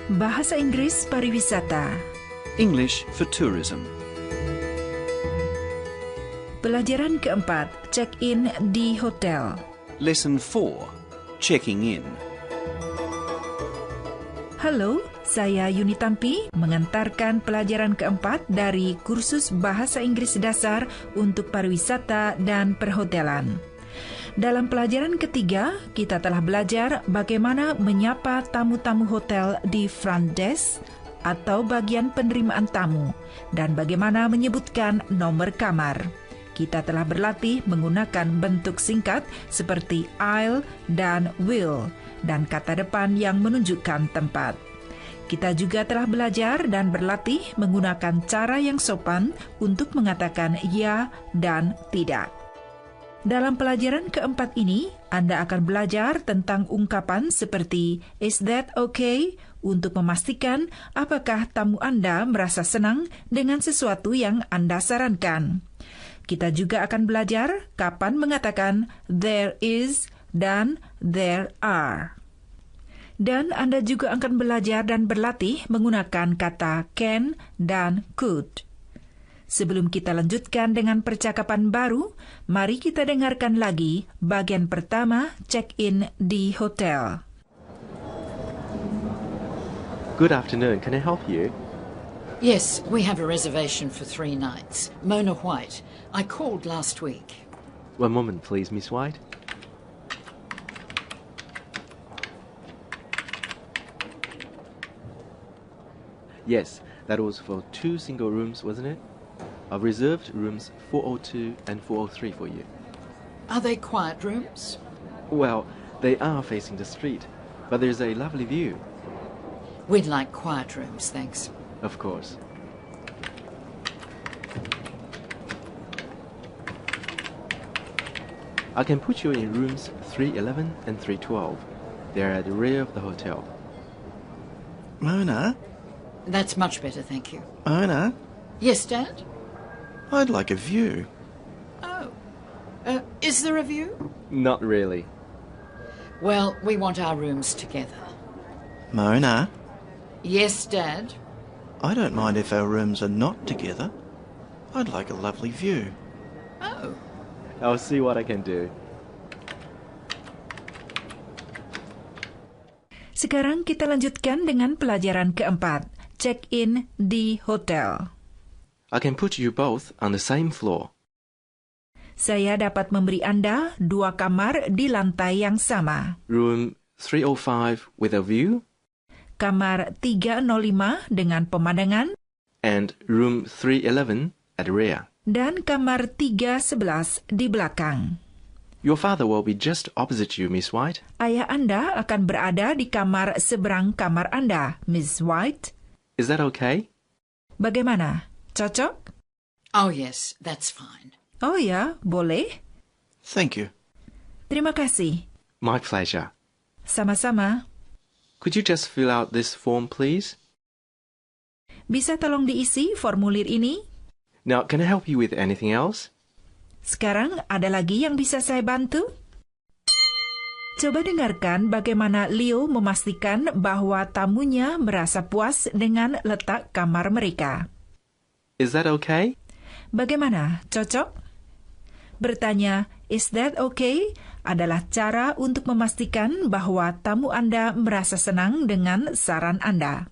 Bahasa Inggris Pariwisata. English for tourism. Pelajaran keempat, check-in di hotel. Lesson 4. Checking in. Halo, saya Yuni Tampi mengantarkan pelajaran keempat dari kursus Bahasa Inggris Dasar untuk Pariwisata dan Perhotelan. Dalam pelajaran ketiga, kita telah belajar bagaimana menyapa tamu-tamu hotel di front desk atau bagian penerimaan tamu dan bagaimana menyebutkan nomor kamar. Kita telah berlatih menggunakan bentuk singkat seperti I'll dan will dan kata depan yang menunjukkan tempat. Kita juga telah belajar dan berlatih menggunakan cara yang sopan untuk mengatakan ya dan tidak. Dalam pelajaran keempat ini, Anda akan belajar tentang ungkapan seperti is that okay untuk memastikan apakah tamu Anda merasa senang dengan sesuatu yang Anda sarankan. Kita juga akan belajar kapan mengatakan there is dan there are. Dan Anda juga akan belajar dan berlatih menggunakan kata can dan could. Sebelum kita lanjutkan dengan percakapan baru, mari kita dengarkan lagi bagian pertama check-in di hotel. Good afternoon. Can I help you? Yes, we have a reservation for 3 nights. Mona White. I called last week. One moment, please, Miss White. Yes, that was for 2 single rooms, wasn't it? I've reserved rooms 402 and 403 for you. Are they quiet rooms? Well, they are facing the street, but there's a lovely view. We'd like quiet rooms, thanks. Of course. I can put you in rooms 311 and 312. They're at the rear of the hotel. Mona? That's much better, thank you. Mona? Yes, Dad? I'd like a view. Oh. Is there a view? Not really. Well, we want our rooms together. Mona? Yes, Dad? I don't mind if our rooms are not together. I'd like a lovely view. Oh. I'll see what I can do. Sekarang kita lanjutkan dengan pelajaran keempat, check-in di hotel. I can put you both on the same floor. Saya dapat memberi Anda 2 kamar di lantai yang sama. Room 305 with a view. Kamar 305 dengan pemandangan. And room 311 at the rear. Dan kamar 311 di belakang. Your father will be just opposite you, Miss White. Ayah Anda akan berada di kamar seberang kamar Anda, Miss White. Is that okay? Bagaimana? Cocok? Oh, yes, that's fine. Oh ya, boleh. Thank you. Terima kasih. My pleasure. Sama-sama. Could you just fill out this form, please? Bisa tolong diisi formulir ini? Now, can I help you with anything else? Sekarang ada lagi yang bisa saya bantu? Coba dengarkan bagaimana Leo memastikan bahwa tamunya merasa puas dengan letak kamar mereka. Is that okay? Bagaimana? Cocok? Bertanya, is that okay? Adalah cara untuk memastikan bahwa tamu Anda merasa senang dengan saran Anda.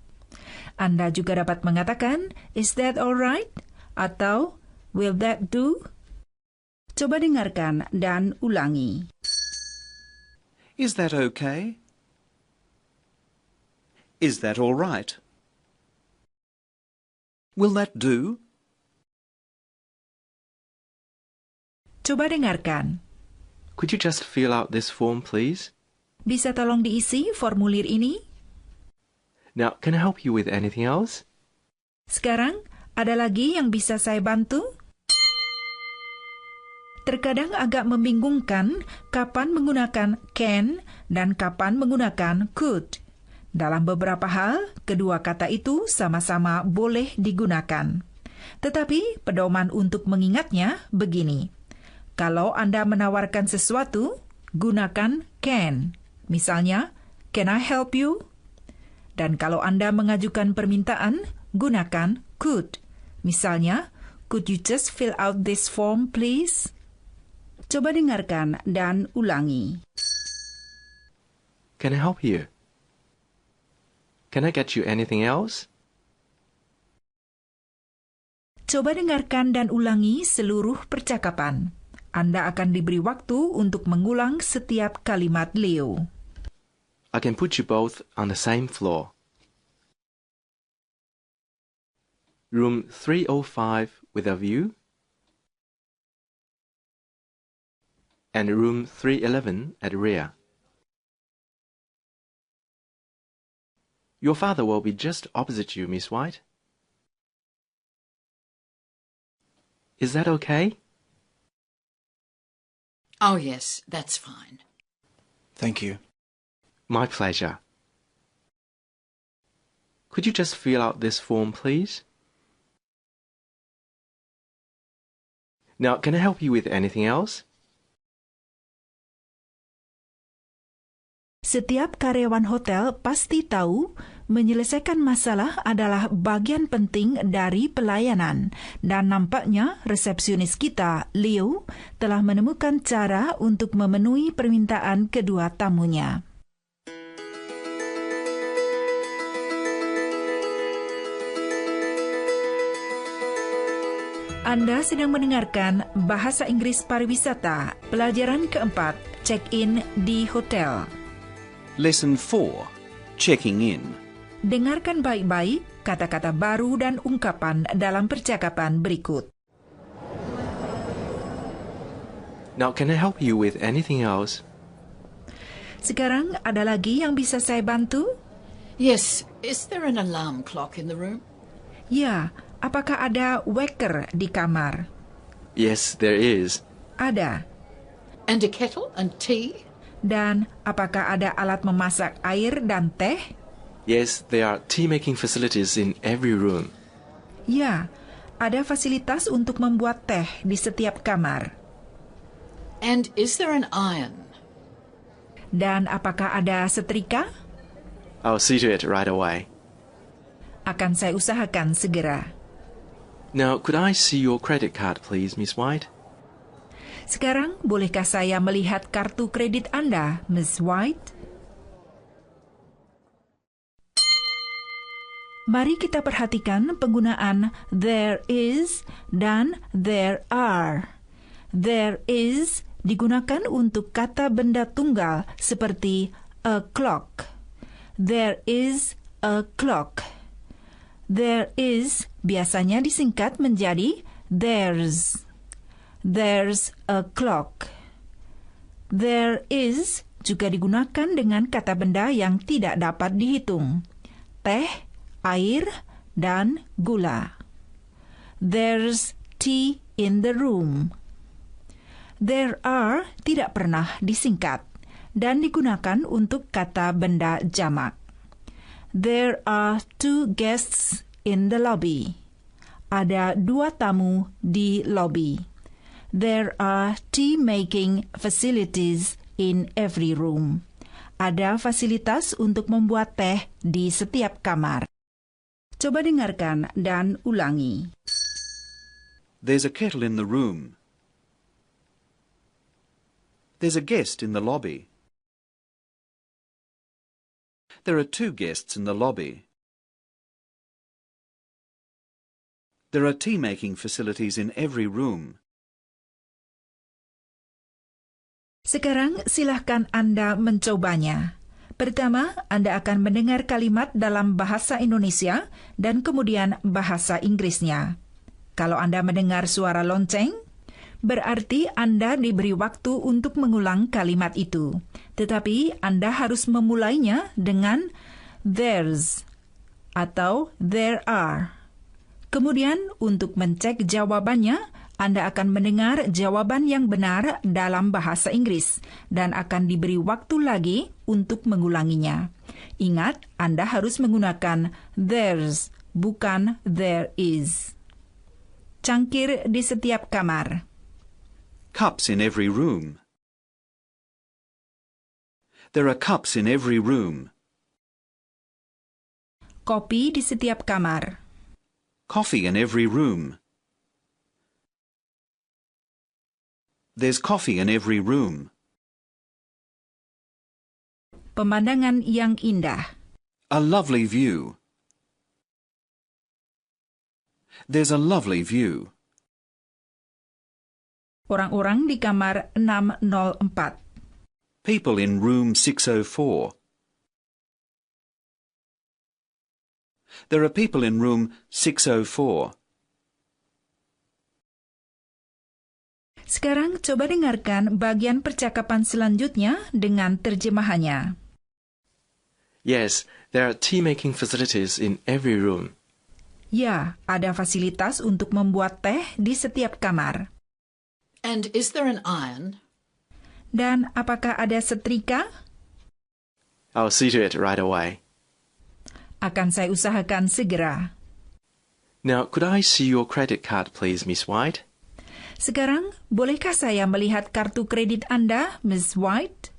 Anda juga dapat mengatakan, is that alright? Atau, will that do? Coba dengarkan dan ulangi. Is that okay? Is that all right? Will that do? Coba dengarkan. Could you just fill out this form, please? Bisa tolong diisi formulir ini? Now, can I help you with anything else? Sekarang, ada lagi yang bisa saya bantu? Terkadang agak membingungkan kapan menggunakan can dan kapan menggunakan could. Dalam beberapa hal, kedua kata itu sama-sama boleh digunakan. Tetapi pedoman untuk mengingatnya begini. Kalau Anda menawarkan sesuatu, gunakan can. Misalnya, can I help you? Dan kalau Anda mengajukan permintaan, gunakan could. Misalnya, could you just fill out this form, please? Coba dengarkan dan ulangi. Can I help you? Can I get you anything else? Coba dengarkan dan ulangi seluruh percakapan. Anda akan diberi waktu untuk mengulang setiap kalimat Leo. I can put you both on the same floor. Room 305 with a view. And room 311 at rear. Your father will be just opposite you, Miss White. Is that okay? Oh, yes, that's fine. Thank you. My pleasure. Could you just fill out this form, please? Now, can I help you with anything else? Setiap karyawan hotel pasti tahu menyelesaikan masalah adalah bagian penting dari pelayanan. Dan nampaknya resepsionis kita, Leo, telah menemukan cara untuk memenuhi permintaan kedua tamunya. Anda sedang mendengarkan Bahasa Inggris Pariwisata, pelajaran keempat, check-in di hotel. Lesson 4. Checking in. Dengarkan baik-baik kata-kata baru dan ungkapan dalam percakapan berikut. Now, can I help you with anything else? Sekarang ada lagi yang bisa saya bantu? Yes, is there an alarm clock in the room? Ya, apakah ada wecker di kamar? Yes, there is. Ada. And a kettle and tea? Dan apakah ada alat memasak air dan teh? Yes, there are tea-making facilities in every room. Ya, ada fasilitas untuk membuat teh di setiap kamar. And is there an iron? Dan apakah ada setrika? I'll see to it right away. Akan saya usahakan segera. Now, could I see your credit card, please, Miss White? Sekarang, bolehkah saya melihat kartu kredit Anda, Miss White? Mari kita perhatikan penggunaan there is dan there are. There is digunakan untuk kata benda tunggal seperti a clock. There is a clock. There is biasanya disingkat menjadi there's. There's a clock. There is juga digunakan dengan kata benda yang tidak dapat dihitung. Teh, air, dan gula. There's tea in the room. There are tidak pernah disingkat dan digunakan untuk kata benda jamak. There are 2 guests in the lobby. Ada 2 tamu di lobi. There are tea-making facilities in every room. Ada fasilitas untuk membuat teh di setiap kamar. Coba dengarkan dan ulangi. There's a kettle in the room. There's a guest in the lobby. There are 2 guests in the lobby. There are tea-making facilities in every room. Sekarang silahkan Anda mencobanya. Pertama, Anda akan mendengar kalimat dalam bahasa Indonesia dan kemudian bahasa Inggrisnya. Kalau Anda mendengar suara lonceng, berarti Anda diberi waktu untuk mengulang kalimat itu. Tetapi Anda harus memulainya dengan there's atau there are. Kemudian untuk mencek jawabannya, Anda akan mendengar jawaban yang benar dalam bahasa Inggris dan akan diberi waktu lagi untuk mengulanginya. Ingat, Anda harus menggunakan there's, bukan there is. Cangkir di setiap kamar. Cups in every room. There are cups in every room. Kopi di setiap kamar. Coffee in every room. There's coffee in every room. Pemandangan yang indah. A lovely view. There's a lovely view. Orang-orang di kamar 604. People in room 604. There are people in room 604. Sekarang coba dengarkan bagian percakapan selanjutnya dengan terjemahannya. Yes, there are tea-making facilities in every room. Ya, ada fasilitas untuk membuat teh di setiap kamar. And is there an iron? Dan apakah ada setrika? I'll see to it right away. Akan saya usahakan segera. Now, could I see your credit card, please, Miss White? Sekarang, bolehkah saya melihat kartu kredit Anda, Miss White?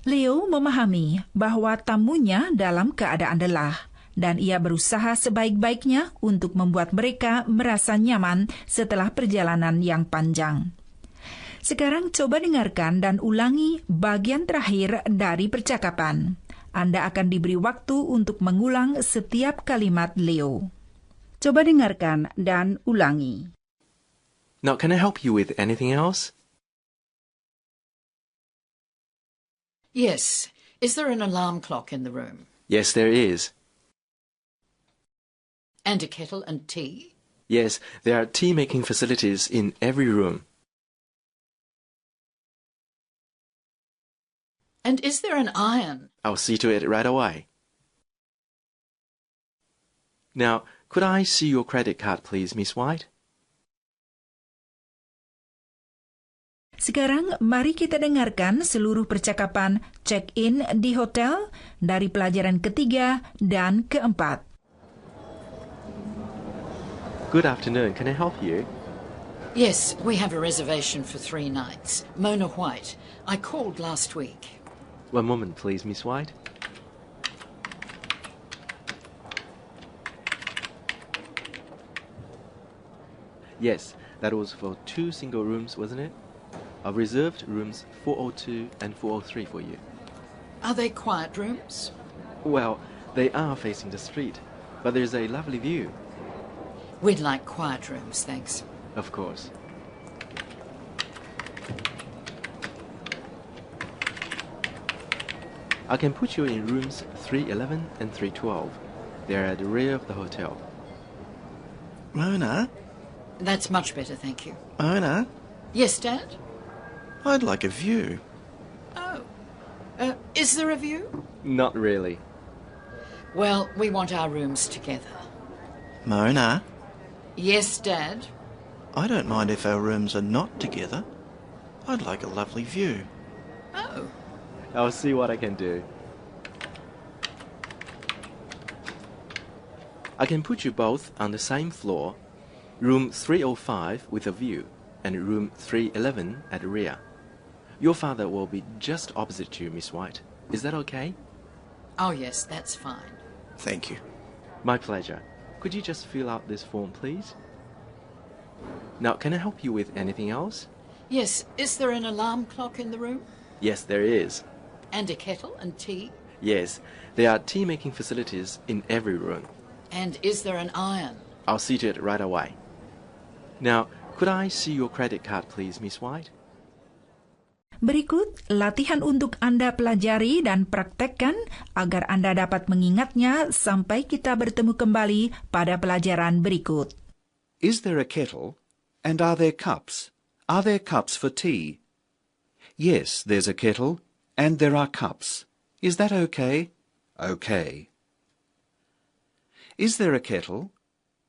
Leo memahami bahwa tamunya dalam keadaan lelah, dan ia berusaha sebaik-baiknya untuk membuat mereka merasa nyaman setelah perjalanan yang panjang. Sekarang coba dengarkan dan ulangi bagian terakhir dari percakapan. Anda akan diberi waktu untuk mengulang setiap kalimat Leo. Coba dengarkan dan ulangi. Now, can I help you with anything else? Yes. Is there an alarm clock in the room? Yes, there is. And a kettle and tea? Yes, there are tea-making facilities in every room. And is there an iron? I'll see to it right away. Now, could I see your credit card, please, Miss White? Sekarang, mari kita dengarkan seluruh percakapan check-in di hotel dari pelajaran ketiga dan keempat. Good afternoon. Can I help you? Yes, we have a reservation for 3 nights. Mona White. I called last week. One moment, please, Miss White. Yes, that was for 2 single rooms, wasn't it? I've reserved rooms 402 and 403 for you. Are they quiet rooms? Well, they are facing the street, but there's a lovely view. We'd like quiet rooms, thanks. Of course. I can put you in rooms 311 and 312. They're at the rear of the hotel. Mona? That's much better, thank you. Mona? Yes, Dad? I'd like a view. Oh. Is there a view? Not really. Well, we want our rooms together. Mona? Yes, Dad? I don't mind if our rooms are not together. I'd like a lovely view. Oh. I'll see what I can do. I can put you both on the same floor, room 305 with a view, and room 311 at the rear. Your father will be just opposite you, Miss White. Is that okay? Oh, yes, that's fine. Thank you. My pleasure. Could you just fill out this form, please? Now, can I help you with anything else? Yes, is there an alarm clock in the room? Yes, there is. And a kettle and tea? Yes, there are tea-making facilities in every room. And is there an iron? I'll see to it right away. Now, could I see your credit card, please, Miss White? Berikut latihan untuk Anda pelajari dan praktekkan agar Anda dapat mengingatnya sampai kita bertemu kembali pada pelajaran berikut. Is there a kettle? And are there cups? Are there cups for tea? Yes, there's a kettle, and there are cups. Is that okay? Okay. Is there a kettle?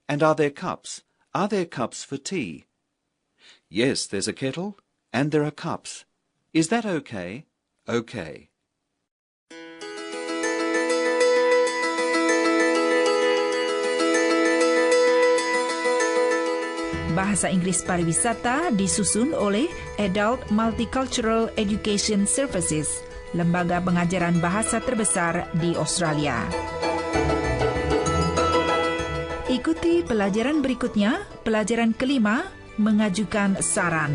And are there cups? Are there cups for tea? Yes, there's a kettle, and there are cups. Is that okay? Okay. Bahasa Inggris Pariwisata disusun oleh Adult Multicultural Education Services, lembaga pengajaran bahasa terbesar di Australia. Ikuti pelajaran berikutnya, pelajaran kelima, mengajukan saran.